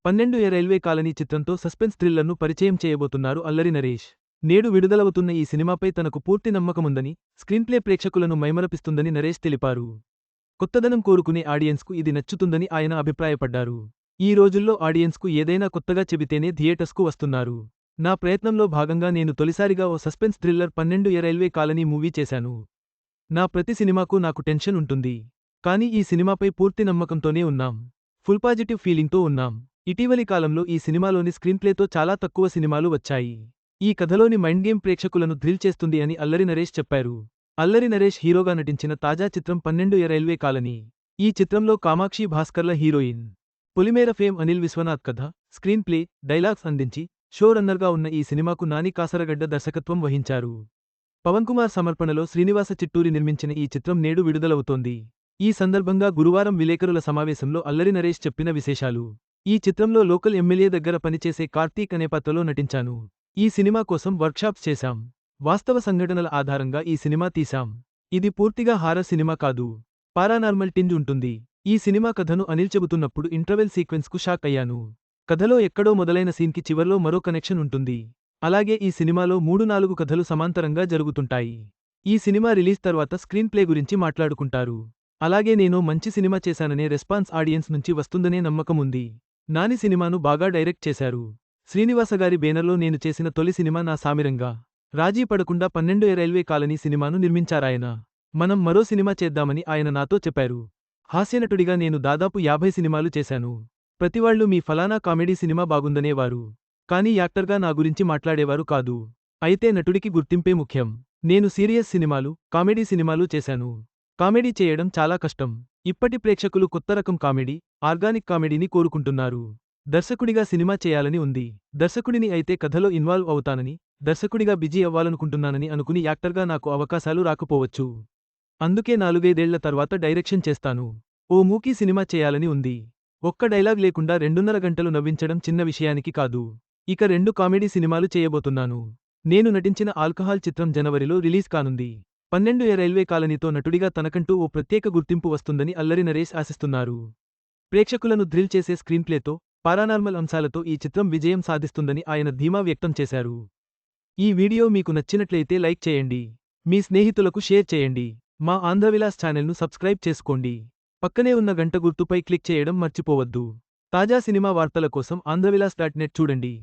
12 railway colony చిత్రంతో suspense థ్రిల్లర్ను పరిచయం చేయబోతున్నారు అల్లరి నరేష్. నేడు విడుదలవుతున్న ఈ సినిమాపై తనకు పూర్తి నమ్మకముందని, స్క్రీన్ప్లే ప్రేక్షకులను మైమరపిస్తుందని నరేష్ తెలిపారు. కొత్తదనం కోరుకునే ఆడియన్స్కు ఇది నచ్చుతుందని ఆయన అభిప్రాయపడ్డారు. ఈ రోజుల్లో ఆడియన్స్కు ఏదైనా కొత్తగా చెబితేనే థియేటర్స్కు వస్తున్నారు. నా ప్రయత్నంలో భాగంగా నేను తొలిసారిగా ఓ suspense thriller 12 railway colony movie చేశాను. నా ప్రతి సినిమాకు నాకు టెన్షన్ ఉంటుంది. కానీ ఈ సినిమాపై పూర్తి నమ్మకంతోనే ఉన్నాం. ఫుల్ పాజిటివ్ ఫీలింగ్తో ఉన్నాం. ఇటీవలి కాలంలో ఈ సినిమాలోని స్క్రీన్ప్లేతో చాలా తక్కువ సినిమాలు వచ్చాయి. ఈ కథలోని మైండ్ గేమ్ ప్రేక్షకులను థ్రిల్ చేస్తుంది అని అల్లరి నరేష్ చెప్పారు. అల్లరి నరేష్ హీరోగా నటించిన తాజా చిత్రం 12 రైల్వే కాలనీ. ఈ చిత్రంలో కామాక్షి భాస్కర్ల హీరోయిన్. పొలిమేర ఫేమ్ అనిల్ విశ్వనాథ్ కథ, స్క్రీన్ ప్లే, డైలాగ్స్ అందించి, షో రన్నర్గా ఉన్న ఈ సినిమాకు నాని కాసరగడ్డ దర్శకత్వం వహించారు. పవన్ కుమార్ సమర్పణలో శ్రీనివాస చిట్టూరి నిర్మించిన ఈ చిత్రం నేడు విడుదలవుతోంది. ఈ సందర్భంగా గురువారం విలేకరుల సమావేశంలో అల్లరి నరేష్ చెప్పిన విశేషాలు. ఈ చిత్రంలో లోకల్ ఎమ్మెల్యే దగ్గర పనిచేసే కార్తీక్ అనే పాత్రలో నటించాను. ఈ సినిమా కోసం వర్క్షాప్స్ చేశాం. వాస్తవ సంఘటనల ఆధారంగా ఈ సినిమా తీశాం. ఇది పూర్తిగా హారర్ సినిమా కాదు. పారానార్మల్ టింజ్ ఉంటుంది. ఈ సినిమా కథను అనిల్ చెబుతున్నప్పుడు ఇంటర్వెల్ సీక్వెన్స్కు షాక్ అయ్యాను. కథలో ఎక్కడో మొదలైన సీన్కి చివర్లో మరో కనెక్షన్ ఉంటుంది. అలాగే ఈ సినిమాలో 3-4 కథలు సమాంతరంగా జరుగుతుంటాయి. ఈ సినిమా రిలీజ్ తర్వాత స్క్రీన్ ప్లే గురించి మాట్లాడుకుంటారు. అలాగే నేను మంచి సినిమా చేశాననే రెస్పాన్స్ ఆడియన్స్ నుంచి వస్తుందనే నమ్మకముంది. నాని సినిమాను బాగా డైరెక్ట్ చేశారు. శ్రీనివాసగారి బేనర్లో నేను చేసిన తొలి సినిమా నా సామిరంగా. రాజీ పడకుండా 12 రైల్వే కాలనీ సినిమాను నిర్మించారాయన. మనం మరో సినిమా చేద్దామని ఆయన నాతో చెప్పారు. హాస్యనటుడిగా నేను దాదాపు 50 సినిమాలు చేశాను. ప్రతివాళ్లూ మీ ఫలానా కామెడీ సినిమా బాగుందనేవారు. కానీ యాక్టర్గా నా గురించి మాట్లాడేవారు కాదు. అయితే నటుడికి గుర్తింపే ముఖ్యం. నేను సీరియస్ సినిమాలు, కామెడీ సినిమాలు చేశాను. కామెడీ చేయడం చాలా కష్టం. ఇప్పటి ప్రేక్షకులు కొత్త రకం కామెడీ, ఆర్గానిక్ కామెడీని కోరుకుంటున్నారు. దర్శకుడిగా సినిమా చేయాలని ఉంది. దర్శకుడిని అయితే కథలో ఇన్వాల్వ్ అవుతానని, దర్శకుడిగా బిజీ అవ్వాలనుకుంటున్నానని అనుకుని యాక్టర్గా నాకు అవకాశాలు రాకపోవచ్చు. అందుకే 4-5 ఏళ్ల తర్వాత డైరెక్షన్ చేస్తాను. ఓ మూకీ సినిమా చేయాలని ఉంది. ఒక్క డైలాగ్ లేకుండా 2.5 గంటలు నవ్వించడం చిన్న విషయానికి కాదు. ఇక 2 కామెడీ సినిమాలు చేయబోతున్నాను. నేను నటించిన ఆల్కహాల్ చిత్రం జనవరిలో రిలీజ్ కానుంది. 12 రైల్వే కాలనీతో నటుడిగా తనకంటూ ఓ ప్రత్యేక గుర్తింపు వస్తుందని అల్లరి నరేష్ ఆశిస్తున్నారు. ప్రేక్షకులను థ్రిల్ చేసే స్క్రీన్ప్లేతో, పారానార్మల్ అంశాలతో ఈ చిత్రం విజయం సాధిస్తుందని ఆయన ధీమా వ్యక్తం చేశారు. ఈ వీడియో మీకు నచ్చినట్లయితే లైక్ చేయండి. మీ స్నేహితులకు షేర్ చేయండి. మా ఆంధ్రవిలాస్ ఛానల్ను సబ్స్క్రైబ్ చేసుకోండి. పక్కనే ఉన్న గంట గుర్తుపై క్లిక్ చేయడం మర్చిపోవద్దు. తాజా సినిమా వార్తల కోసం ఆంధ్రవిలాస్.net చూడండి.